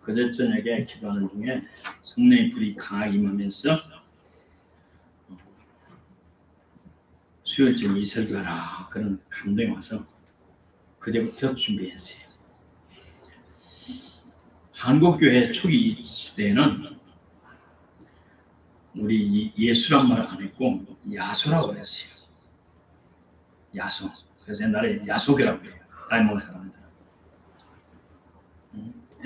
그제 저녁에 기도하는 중에 성령의 불이 강하게 임하면서 수요일쯤 이 설교하라 그런 감동이 와서 그제부터 준비했어요. 한국교회 초기 시대에는 우리 예수란 말을 안 했고 야소라고 했어요. 야소. 그래서 옛날에 야소교라고 해요. 나이 먹은 사람들.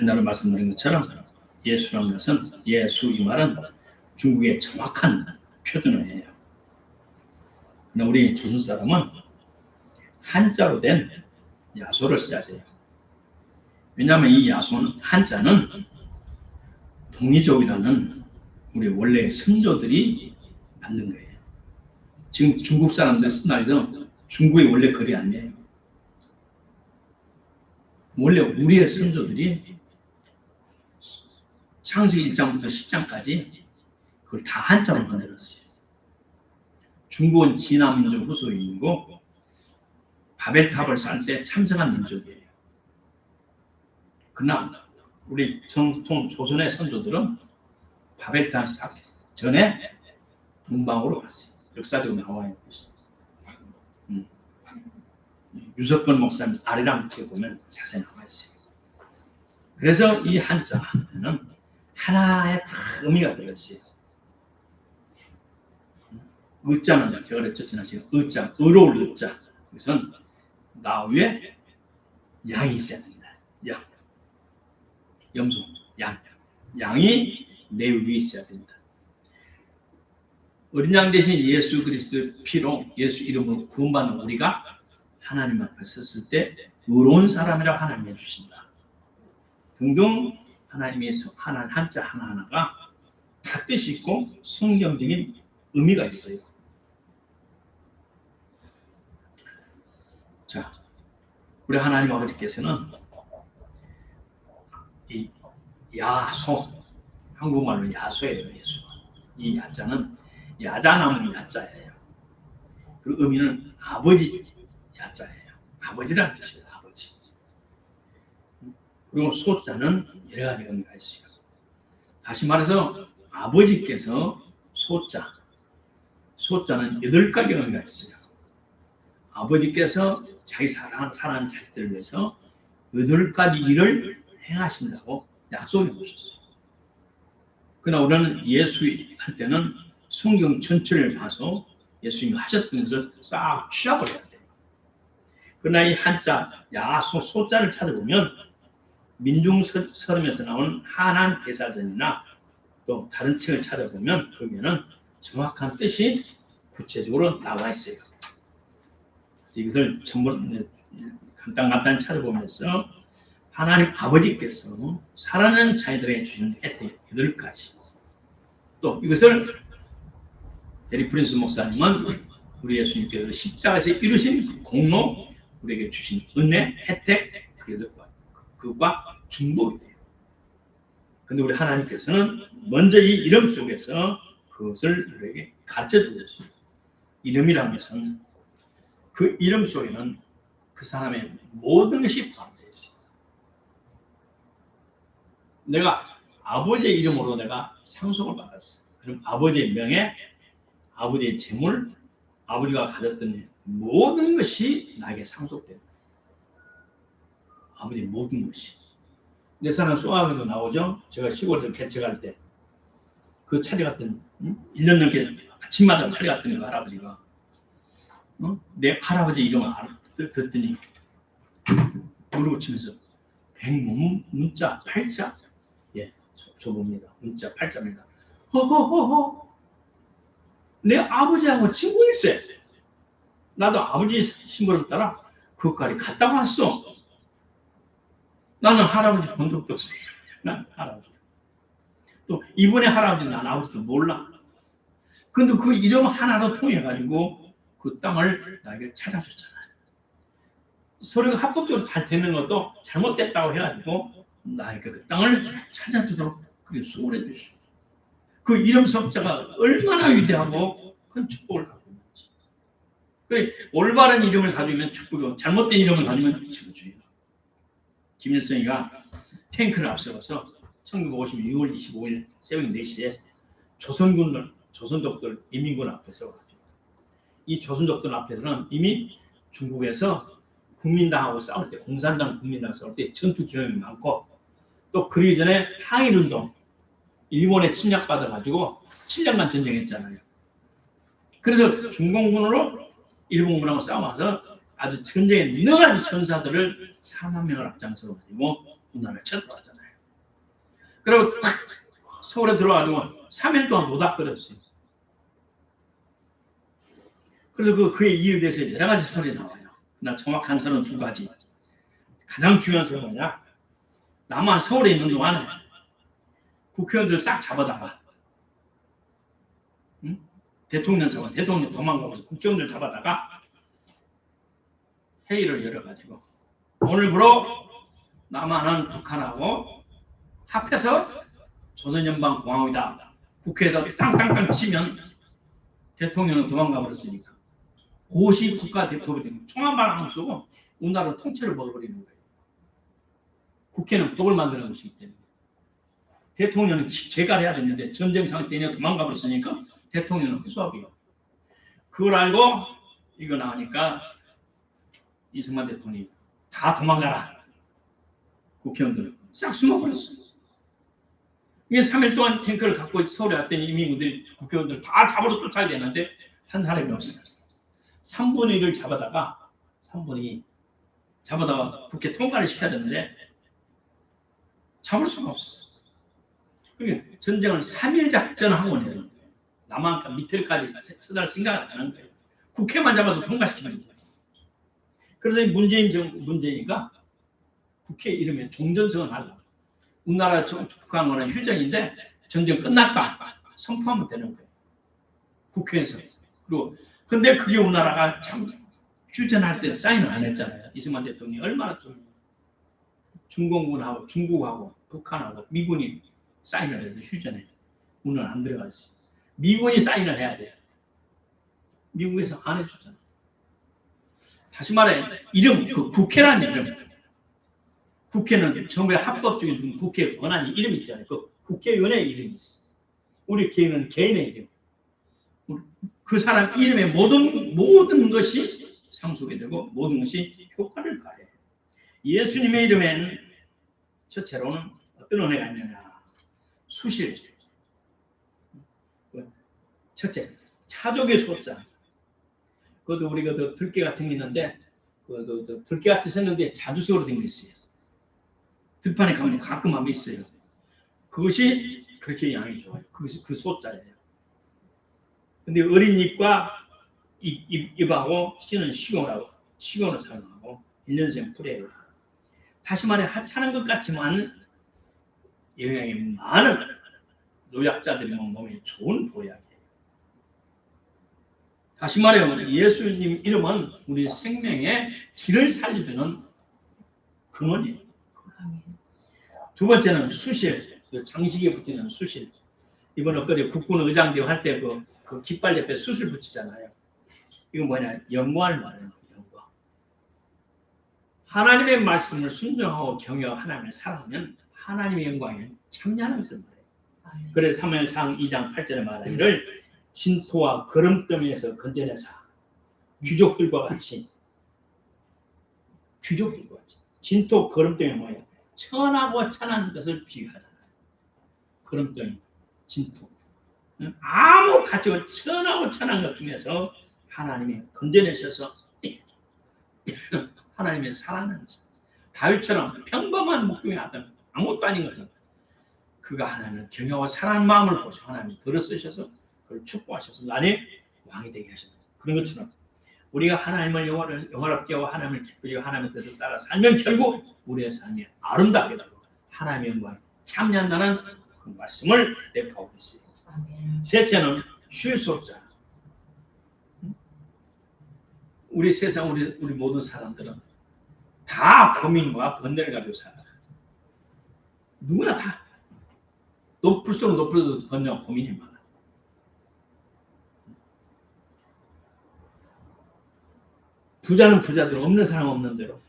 옛날에 말씀드린 것처럼 예수라는 것은 예수 이 말은 중국의 정확한 표준어예요. 그러나 우리 조선 사람은 한자로 된 야소를 써야 돼요. 왜냐하면 이 야소는 한자는 동이족이라는 우리 원래 선조들이 만든 거예요. 지금 중국 사람들 쓴다해도 중국의 원래 글이 아니에요. 원래 우리의 선조들이 창세기 1장부터 10장까지 그걸 다 한자로 만들었어요. 중국은 진화 민족 후손이고 바벨탑을 쌓을 때 참석한 민족이에요. 그러나 우리 정통 조선의 선조들은 바벨탑 쌓기 전에 문방으로 갔어요. 역사적으로 나와요. 유석권 목사님 아래랑 책 보면 자세히 나와 있어요. 그래서 이 한자는 하나의 다 의미가 들어있어요. 의자는 제가 그랬죠. 지난시간에 의자, 의로울 의자. 그것은 나 위에 양이 있어야 됩니다. 양. 염소, 양. 양이 내 위에 있어야 됩니다. 어린 양 대신 예수 그리스도의 피로 예수 이름으로 구원받는 우리가 하나님 앞에 섰을 때 의로운 사람이라고 하나님이 해주신다. 등등 하나님의 한자 하나하나가 다 뜻이 있고 성경적인 의미가 있어요. 자, 우리 하나님 아버지께서는 이 야소, 한국말로 야소예요. 예수. 이 야자는 야자나무 야자예요. 그 의미는 아버지 야자예요. 아버지라는 뜻이에요. 아버지. 그리고 소자는 여러 가지 의미가 있어요. 다시 말해서 아버지께서 소자는 8가지 의미가 있어요. 아버지께서 자기 사랑하는 자식들을 위해서 8가지 일을 행하신다고 약속해 주셨어요. 그러나 우리는 예수 할 때는 성경 전체를 봐서 예수님이 하셨던 것을 싹 취합을 해야 돼요. 그러나 이 한자, 야소, 소자를 찾아보면 민중서름에서 나온 한한 대사전이나 또 다른 책을 찾아보면 거기에는 정확한 뜻이 구체적으로 나와 있어요. 이것을 전부 간단히 찾아보면서 하나님 아버지께서 사랑하는 자녀들에게 주신 혜택 8가지. 또 이것을 데리 프린스 목사님은 우리 예수님께서 십자가에서 이루신 공로, 우리에게 주신 은혜, 혜택, 그것과 중복이 돼요. 근데 우리 하나님께서는 먼저 이 이름 속에서 그것을 우리에게 가르쳐 주셨어요. 이름이라는 것은 그 이름 속에는 그 사람의 모든 것이 포함되어 있어요. 내가 아버지의 이름으로 내가 상속을 받았어. 그럼 아버지의 명예, 아버지의 재물, 아버지가 가졌던 모든 것이 나에게 상속돼요. 아버지의 모든 것이. 내 사람 수학에도 나오죠. 제가 시골에서 개척할 때 그 찾아갔던 1년 넘게 아침마다 찾아갔던 그 할아버지가 내 할아버지 이름을 듣더니 무릎을 치면서 문자 8자 예, 저봅니다. 문자 8자입니다. 허허허허 내 아버지하고 친구 있어요. 나도 아버지 신부를 따라 그까지 갔다 왔어. 나는 할아버지 본 적도 없어요. 난 할아버지. 또 이번에 할아버지 난 아버지도 몰라. 근데 그 이름 하나로 통해 가지고 그 땅을 나에게 찾아줬잖아요. 서로가 합법적으로 잘 되는 것도 잘못됐다고 해가지고 나에게 그 땅을 찾아주도록 그렇게 수고를 해주셨어요. 그 이름 석자가 얼마나 위대하고 큰 축복을 갖고 있는지. 그래 올바른 이름을 가지면 축복이고 잘못된 이름을 가지면 지구주의예요. 김일성이가 탱크를 앞세워서 1950년 6월 25일 새벽 4시에 조선족들 인민군 앞에 서가지고 이 조선족들 앞에서는 이미 중국에서 국민당하고 싸울 때, 공산당 국민당 싸울 때 전투 경험이 많고 또 그러기 전에 항일운동, 일본에 침략받아가지고 7년간 전쟁했잖아요. 그래서 중공군으로 일본군하고 싸워서 아주 전쟁에 능한 전사들을 4만 명을 앞장서가지고 우리나라를 쳐들어왔잖아요. 그리고 딱 서울에 들어와가지고 3일 동안 노닥거렸어요. 그래서 그의 이유에 대해서 여러 가지 설이 나와요. 그러나 정확한 설은 2가지. 가장 중요한 설은 뭐냐? 남한 서울에 있는 동안에 국회의원들 싹 잡아다가 대통령 도망가면서 국회의원들 잡아다가 회의를 열어가지고 오늘부로 남한은 북한하고 합해서 조선연방공화국이다. 국회에서 땅땅땅 치면 대통령은 도망가 버렸으니까 고시 국가대표가 되는 총한발 안 쓰고 우리나라 통째로 먹어버리는 거예요. 국회는 법을 만드는 것이기 때문에 대통령은 재갈해야 되는데 전쟁 상태에 도망가 버렸으니까 대통령은 회수하고요. 그걸 알고 이거 나오니까 이승만 대통령이 다 도망가라. 국회의원들 싹 숨어버렸어요. 이게 3일 동안 탱크를 갖고 서울에 왔더니 이민군들이 국회의원들 다 잡으러 쫓아야 되는데 한 사람이 없어요. 3분의 1을 잡아다가 국회 통과를 시켜야 되는데 잡을 수가 없었어요. 그러니까 전쟁을 3일 작전하고 내는 거예요. 남한까 밑에까지 쳐달 생각 안 하는 거예요. 국회만 잡아서 통과시키는 거예요. 그래서 문재인이가 국회 이름에 종전선언을 하려고. 우리나라 북한과는 휴전인데 전쟁 끝났다 선포하면 되는 거예요. 국회에서. 그리고 근데 그게 우리나라가 참 휴전할 때 사인을 안 했잖아요. 이승만 대통령이 얼마나 좀 중공군하고 중국하고 북한하고 미군이 사인을 해서 휴전에 우리는 안 들어갔어요. 미군이 사인을 해야 돼요. 미국에서 안 해줬잖아요. 다시 말해 이름 그 국회라는 이름. 국회는 정부의 합법적인 준 국회 권한이 이름이 있잖아요. 그 국회의원의 이름이 있어. 우리 개인은 개인의 이름. 그 사람 이름의 모든 것이 상속이 되고 모든 것이 효과를 발해요. 예수님의 이름엔 첫째로는 어떤 은혜가 있느냐. 수실. 첫째, 차족의 소자. 그것도 우리가 들깨 같은 게 있는데 들깨 같이 생겼는데 자주색으로 된 게 있어요. 들판에 가면 가끔 하면 있어요. 그것이 그렇게 양이 좋아요. 그것이 그 소자예요. 근데 어린 잎과 잎하고 씨는 식용으로 사용하고 1년생 풀이에요. 다시 말해 하찮은 것 같지만 영양이 많은 노약자들의 몸에 좋은 보약이에요. 다시 말해 예수님 이름은 우리 생명의 길을 살리는 근원이에요. 두 번째는 수실, 장식에 붙이는 수실. 이번 엊그제 국군 의장대회 할 때 그 깃발 옆에 수술 붙이잖아요. 이거 뭐냐? 영광을 말하는 거예요. 영광. 하나님의 말씀을 순종하고 경외하고 하나님을 사랑하면 하나님의 영광에 참여하는 것을 말해요. 그래서 사무엘상 2장 8절에 말하기를 진토와 거름더미에서 건져내사 귀족들과 같이 진토 거름더미가 뭐예요? 천하고 천한 것을 비교하잖아요. 거름더미, 진토. 아무 가치가 천하고 천한 것 중에서 하나님이 건져내셔서 하나님의 사랑하는 것. 다윗처럼 평범한 목동의 아들, 아무것도 아닌 것은 그가 하나님을 경외하고 사랑하는 마음을 보시고 하나님이 들어쓰셔서 그걸 축복하셔서 나의 왕이 되게 하셨다. 그런 것처럼 우리가 하나님을 영화롭게 하고 하나님을 기쁘게 하고 하나님의 뜻을 따라 살면 결국 우리의 삶이 아름답게 되고 하나님의 영광에 참여한다는 그 말씀을 내포하고 있어요. 셋째는 쉴 수 없잖아. 우리 세상 우리 모든 사람들은 다 고민과 번뇌를 가지고 살아. 누구나 다 높을수록 높을수록 번뇌와 고민이 많아. 부자는 부자대로, 없는 사람은 없는 대로.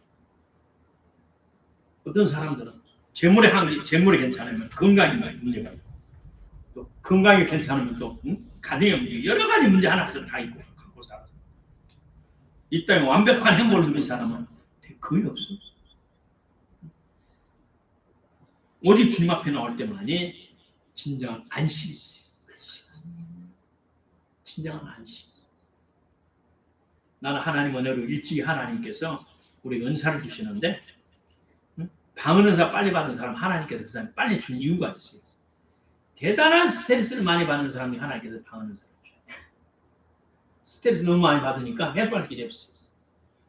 어떤 사람들은 재물이 괜찮으면 건강이 문제가 있고, 또 건강이 괜찮으면 또 가정의 문제, 여러 가지 문제 하나씩 다 있고 갖고 살아. 이 땅에 완벽한 행복을 누린 사람은 거의 없어. 오직 주님 앞에 나올 때만이 진정한 안식이 있어요. 진정한 안식. 나는 하나님 은혜로 일찍이 하나님께서 우리 은사를 주시는데, 방언 은사 빨리 받은 사람 하나님께서 그 사람 빨리 주는 이유가 있어요. 대단한 스트레스를 많이 받는 사람이 하나님께서 방언 은사를 줘요. 스트레스 너무 많이 받으니까 해소할 길이 없어요.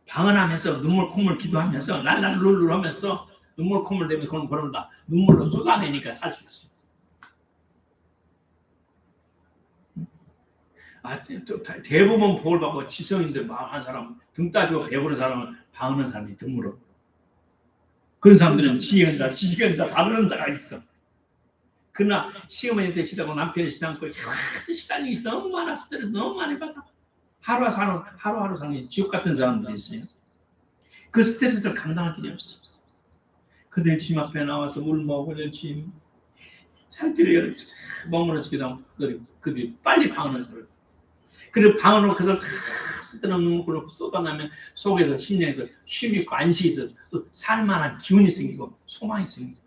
방언하면서 눈물 콧물 기도하면서 랄랄룰룰 하면서 눈물 콧물 되면 그런 거를 다 눈물로 쏟아내니까 살 수 있어요. 대부분 복을 받고 지성인들 한 사람 등 따지고 배부른 사람은 방언하는 사람이 드물어. 그런 사람들은 지혜은사, 지식은사, 다른 은사가 있어. 그러나 시어머니한테 시다고 남편이 시다고 시달리기 너무 많아. 스트레스 너무 많이 받아. 하루하루 사는 지옥 같은 사람들이 있어요. 그 스트레스를 감당할 길이 없어. 그들 주님 앞에 나와서 물 먹으려 주님 산길을 열어주세요. 머무러지기도 하고 그들이 빨리 방언을 들어요. 그리고 방언으로 그것을 다 쓸데없는 걸로 쏟아내면 속에서 심령에서 쉼이 있고 안식이 있어 또 살만한 기운이 생기고 소망이 생기고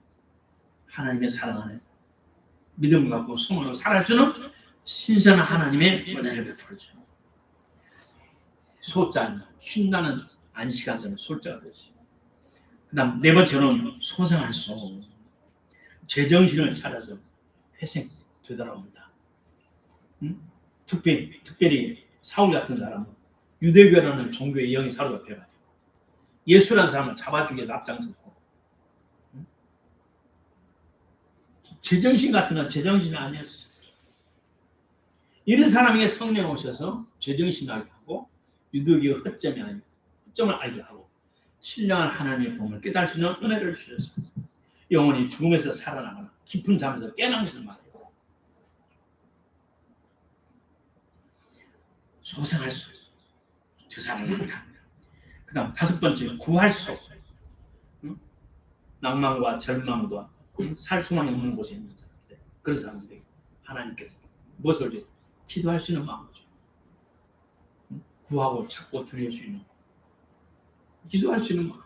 하나님의 사랑 안에 믿음을 갖고 소망을 살아주는 신선한 하나님의 은혜를 베풀어줘요. 소자는 쉰다는 안식하는 소자가 되지. 그 다음 네 번째는 소생할 소. 제정신을 찾아서 회생 되돌아옵니다. 특별히 사울 같은 사람은 유대교라는 종교의 영이 사로잡혀가지고 예수라는 사람을 잡아주기 위해서 앞장섰고, 제정신 같은 건 제정신이 아니었어. 이런 사람에게 성령 오셔서 제정신을 알게 하고 유대교의 허점이 아니고 허점을 알게 하고 신령한 하나님의 복음을 깨달을 수 있는 은혜를 주셨습니다. 영혼이 죽음에서 살아나거나 깊은 잠에서 깨어난 것을 말해요. 소생할 수, 저 사람이 많다. 그 다음 다섯 번째, 구할 수. 낭만과 절망과 살 수만이 없는 곳에 있는 사람들. 그런 사람들이 하나님께서 무엇을 기도할 수 있는 마음이죠. 구하고 찾고 드릴 수 있는 기도할 수 있는 마음.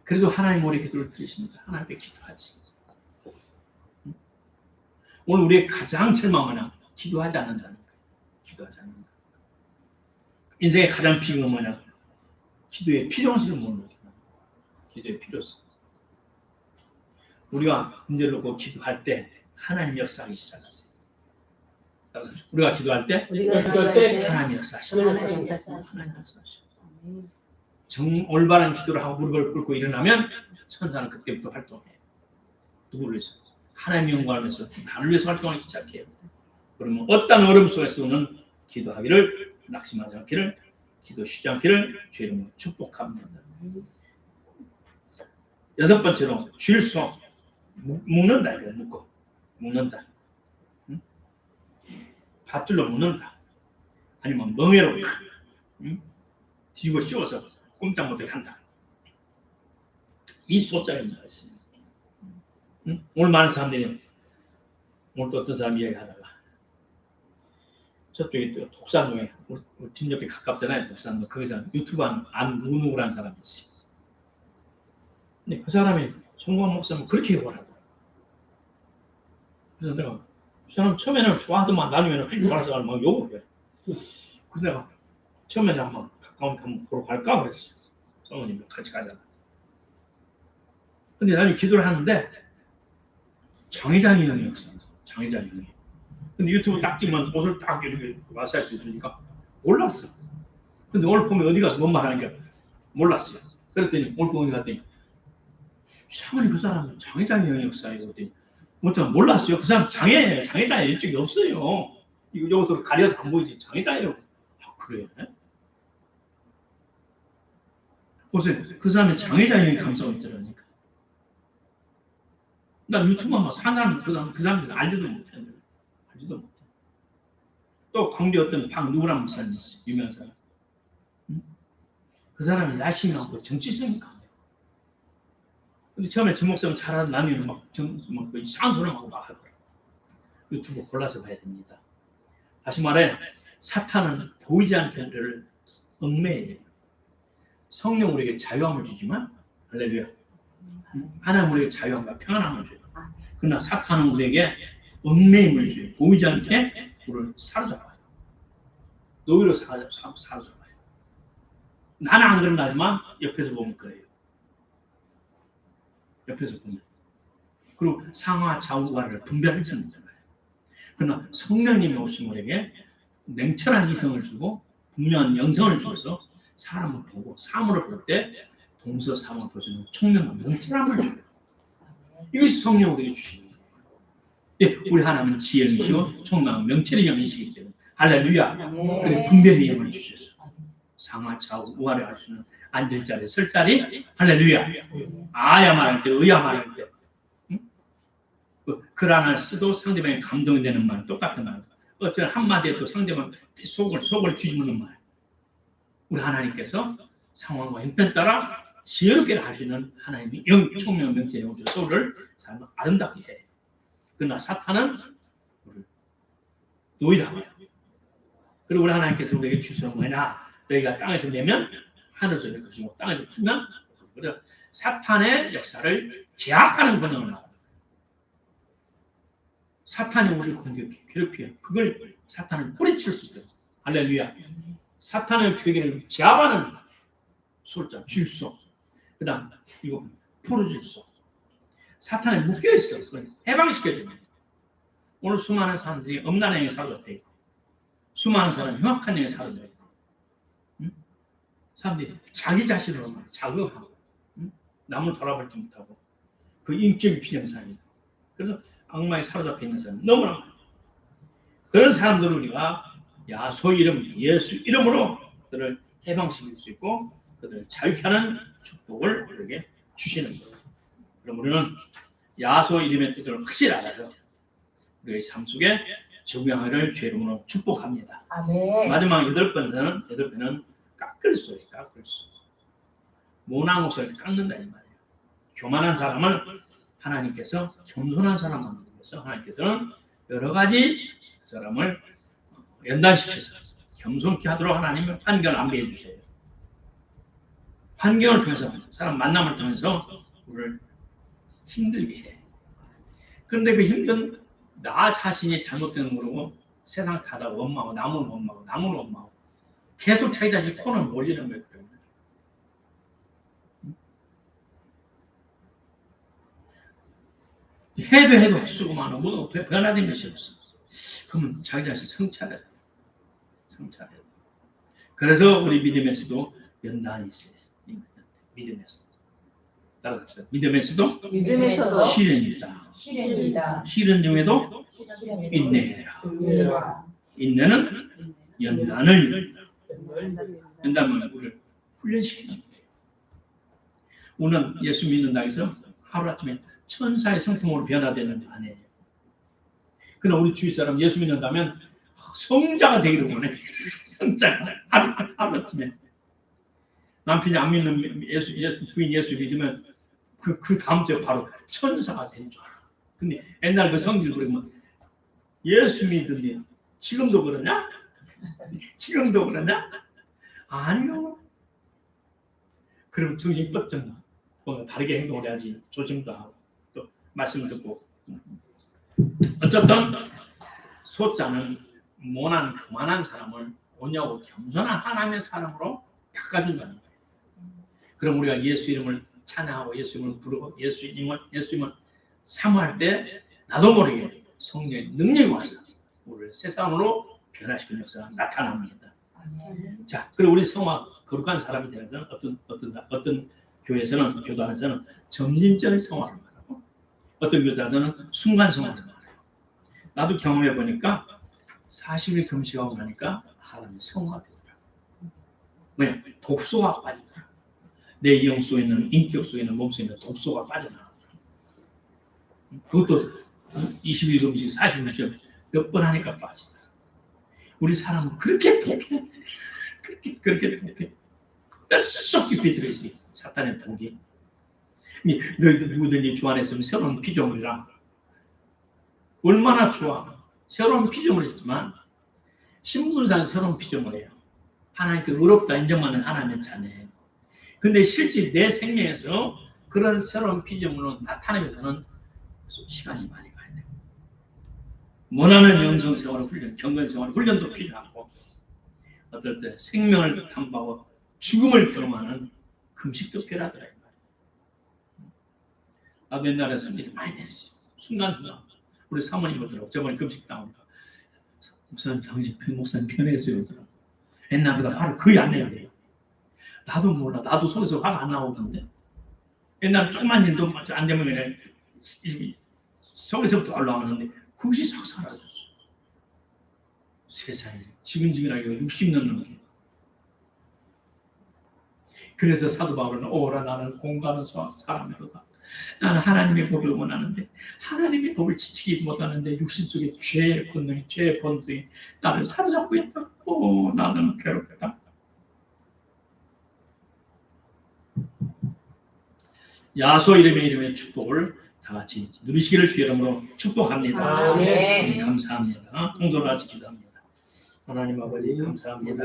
그래도 하나님 우리 기도를 들으십니다. 하나님께 기도하지. 오늘 우리의 가장 절망은 기도하지 않는다는 거예요. 기도하지 않는다. 인생의 가장 비극은 뭐냐? 기도의 필요성을 못 느끼는 거예요. 기도의 필요성. 우리가 문제를 놓고 기도할 때 하나님 역사하기 시작하세요. 우리가 기도할 때 하나님 역사하시죠. 하나님 역사하시죠. 올바른 기도를 하고 무릎을 꿇고 일어나면 천사는 그때부터 활동해요. 누구를 위해서? 하나님의 영광을 위해서 나를 위해서 활동하기 시작해요. 그러면 어떤 어려움 속에서는 기도하기를 낙심하지 않기를 기도 쉬지 않기를 주의 이름으로 축복합니다. 여섯 번째로 쥘소 묶는다. 이거 묶는다. 밧줄로 묶는다. 아니면 멍에로 뒤집어 씌워서 꼼짝 못하게 한다. 이 소자입니다. 오늘 많은 사람들이 오늘 또 어떤 사람이 이야기하다가 저쪽에 또 독산동에 우리 집 옆에 가깝잖아요. 독산동 거기서 유튜브 하는 안누누라는 사람이 있어요. 근데 그 사람이 송광 목사님 그렇게 욕을 하더라고요. 그래서 내가 그 사람 처음에는 좋아하더만 나중에는 좋아서 막 욕을 해. 그래서 내가 처음에는 한번 가까운 한번 보러 갈까 그랬어요. 성모님 같이 가자. 근데 나중에 기도를 하는데 장의장이 형이 없어요. 장의장이 형이. 근데 유튜브 딱 찍으면 옷을 딱 이렇게 마사지 해주니까 몰랐어. 근데 오늘 보면 어디 가서 뭔 말하니까 몰랐어요. 그랬더니 오늘 보니 갔더니 사모님 그 사람은 장의장이 형이 역사예요. 그랬더니 뭐좀 몰랐어요. 그 사람 장의장이 이쪽이 없어요. 이거 여기서 가려서 안 보이지. 장의장이에요. 아 그래? 보세요. 그 사람이 장의장이 감성이 있더라니까. 난 유튜브만 사는 사람 그 사람들은 알지도 못해. 알지도 못해. 또 광주 어떤 누구랑 목사님 있어요. 유명한 사람. 그 사람은 야심이 많고 정치성이 강해요. 근데 처음에 전목성을 잘하는 나면 막 이상한 소리를 하고 막 하더라고요. 유튜브 골라서 봐야 됩니다. 다시 말해 사탄은 보이지 않는 것을 얽매여요. 성령 우리에게 자유함을 주지만 할렐루야. 하나님 우리에게 자유함과 평안함을 줘요. 그러나 사탄은 우리에게 얽매임을 줘요. 보이지 않게 우리를 사로잡아요. 노예로 사로잡아요. 나는 안 그런다지만 옆에서 보면 그래요. 옆에서 보면. 그리고 상하 좌우가를 분별할 줄 모르잖아요. 그러나 성령님이 오신 우리에게 냉철한 이성을 주고 분명한 영성을 주어서 사람을 보고 사물을 볼 때 동서사물 보시는 총명한 명철함을 줘요. 이것이 성령 우리에게 주시는 거예요. 예, 우리 하나님은 지혜이시고 총명한 명철의 영이시기 때문에 할렐루야. 그래 분별의 영을 주셔서 상하 좌우 우아래 할 수 있는 앉을 자리 설 자리 할렐루야. 아야 말할 때 의야 말할 때 글 하나를 써도 상대방이 감동이 되는 말 똑같은 말. 어쩌면 한마디에도 상대방 속을 뒤집는 말. 우리 하나님께서 상황과 형편 따라 지혜롭게 할 수 있는 하나님이 총명 명철의 영으로 소를 삶을 아름답게 해. 그러나 사탄은 우리를 노이라고 해요. 그리고 우리 하나님께서 우리에게 주시는 뭐냐? 너희가 땅에서 내면 하늘에서 낼 것이고 땅에서 풀면 그래서 사탄의 역사를 제압하는 권능을 말합니다. 사탄이 우리를 공격해 괴롭혀요. 그걸 사탄을 뿌리칠 수 있어요. 할렐루야. 사탄의 괴계를 제압하는 솔자 질서. 그 다음 이거 풀어질서. 사탄에 묶여있어. 그걸 해방시켜줘요. 오늘 수많은 사람들이 엄난한 영에 사로잡혀 있고 수많은 사람이 흉악한 영에 사로잡혀 있고 사람들이 자기 자신으로 자극하고 남을 돌아보지 못하고 그 인격이 비정상이다. 그래서 악마에 사로잡혀 있는 사람 너무나 많아요. 그런 사람들을 우리가 야소 이름, 예수 이름으로 그들을 해방시킬 수 있고 그들을 자유케 하는 축복을 우리에게 주시는 거예요. 그럼 우리는 야소 이름의 뜻을 확실히 알아서 우리의 삶 속에 적용하기를 죄 이름으로 축복합니다. 아멘. 마지막 8번은 깎을 소리. 모난 옷을 깎는다 이 말이에요. 교만한 사람을 하나님께서 겸손한 사람 만들기 위해서 하나님께서는 여러 가지 사람을 연단시켜서 겸손케 하도록 하나님은 환경을 안배해 주세요. 환경을 통해서 사람 만남을 통해서 우리를 힘들게 해. 그런데 그 힘든 나 자신이 잘못된 거 모르고 세상 타다 원망하고 남은 원망하고 계속 자기 자신 코너를 몰리는 거예요. 해도 헛수고만 하고 변화된 것이 없어. 그러면 자기 자신 성찰해야 돼. 그래서 우리 믿음에서도 연단이 있어요. 믿음에서. 따라갑시다. 믿음에서도 시련이다. 시련 중에도 인내해라. 인내는 연단을 우리를 훈련시키는 거예요. 오늘 예수 믿는다고 해서 하루아침에 천사의 성품으로 변화되는 게 아니에요. 그러나 우리 주위 사람 예수 믿는다면 성자가 되기를 원해. 성자가 하루아침에 남편이 안 믿는 부인 예수 믿으면 그 다음 주에 바로 천사가 되는 줄 알아. 근데 옛날 그 성질 그러면 예수 믿으니 지금도 그러냐? 아니요. 그럼 정신 뻗쩍 나. 뭔가 다르게 행동을 해야지 조심도 하고 또 말씀을 듣고 어쨌든 소자는 모난 그만한 사람을 오냐고 겸손한 하나님의 사람으로 바꿔준다는 거예요. 그럼 우리가 예수 이름을 찬양하고 예수 이름을 부르고 예수 이름을 사모할 때 나도 모르게 성령의 능력이 와서 우리를 세상으로 변화시키는 역사가 나타납니다. 자, 그리고 우리 성화 거룩한 사람이 되어서 어떤 교회에서는 교단에서는 점진적인 성화를 말하고 어떤 교단에서는 순간 성화를 말해요. 나도 경험해 보니까 40일 금식하고 나니까 사람이 성화가 되더라고. 왜? 독소가 빠지더라고. 내 영 속에 있는 인격 속에 있는 몸 속에 있는 독소가 빠져나가더라고. 그것도 20일 금식, 40일 금식 몇 번 하니까 빠지더라고. 우리 사람은 그렇게 독해. 그렇게 독해. 뼛속 깊이 들어있어요. 사탄의 독이. 너희들 누구든지 주 안에 있으면 새로운 피조물이라. 얼마나 좋아. 새로운 피조물이지만 신분상 새로운 피조물이에요. 하나님께 의롭다 인정받는 하나님의 자녀예요. 근데 실제 내 생명에서 그런 새로운 피조물로 나타나기 위해서는 시간이 많이 가야 돼요. 원하는 영성 생활 훈련, 경건 생활 훈련도 필요하고 어떨 때 생명을 탐구하고 죽음을 경험하는 금식도 필요하더라. 나도 옛날에 성질 많이 냈어요. 순간순간 우리 사모님 오더라고. 저번에 금식 나오니까 목사님 당신 목사님 편했어요. 오더라고. 옛날보다 화를 거의 안 내야 돼요. 나도 몰라. 나도 속에서 화가 안 나오는데 옛날 조금만 일도 안 되면 그냥 속에서부터 올라오는데 그것이 싹 사라졌어. 세상에 지근지근하게 60년 넘게. 그래서 사도 바울은 오라 나는 공부하는 사람이로다. 나는 하나님의 법을 원하는데 하나님의 법을 지키지 못하는데 육신 속에 죄의 본능이 죄의 본성이 나를 사로잡고 있다. 나는 괴롭다. 야소 이름의 축복을 다 같이 누리시기를 주 이름으로 축복합니다. 네. 감사합니다. 통도를 같이 기도합니다. 하나님 아버지 감사합니다.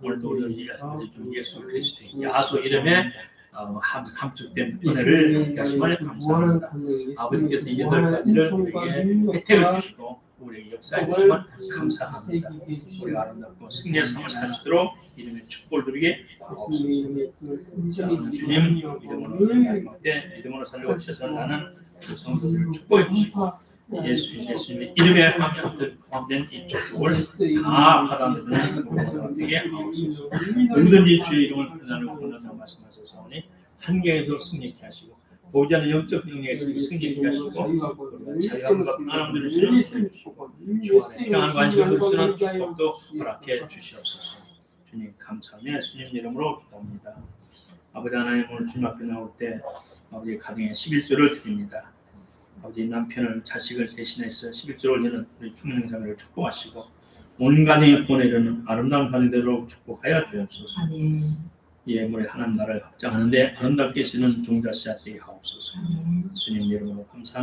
오늘도 우리 주 예수 그리스도의 야소 이름에 함축된 은혜를 함께 하심을 감사합니다. 아버지께서 이 8가지를 우리에게 혜택을 주시고 우리에게 역사해 주시면 감사합니다. 우리가 아름답고 승리의 삶을 살 수 있도록 이름의 축복을 누리게 하옵소서. 주님 이름으로 믿음으로 살려고 최선을 다하는 그 성도들을 축복해 주시고 예수님의 이름에 포함된 이 축복을 다 받아들이는 모두가 되게 하옵소서. 누구든지 주의 이름을 부르는 말씀하셨사오니 한계에서 승리케 하시고 보이지 않는 영적 능력에서 승리케 하시고 자유함과 평안을 누리시는 주시고 주 안에 평안 관심을 누리시는 축복도 허락해 주시옵소서. 주님 감사하며 예수님 이름으로 기도합니다. 아버지 하나님 오늘 주님 앞에 나올 때 아버지 가정에 11조를 드립니다. 아버지 남편을 자식을 대신해서 11조를 올리는 우리 충명자매를 축복하시고 온 가정에 보내려는 아름다운 가정대로 축복하여 주옵소서. 예물의 하나님 나라를 확장하는데 아름답게 쓰는 종자 씨앗 되게 하옵소서. 주님 이름으로 감사하며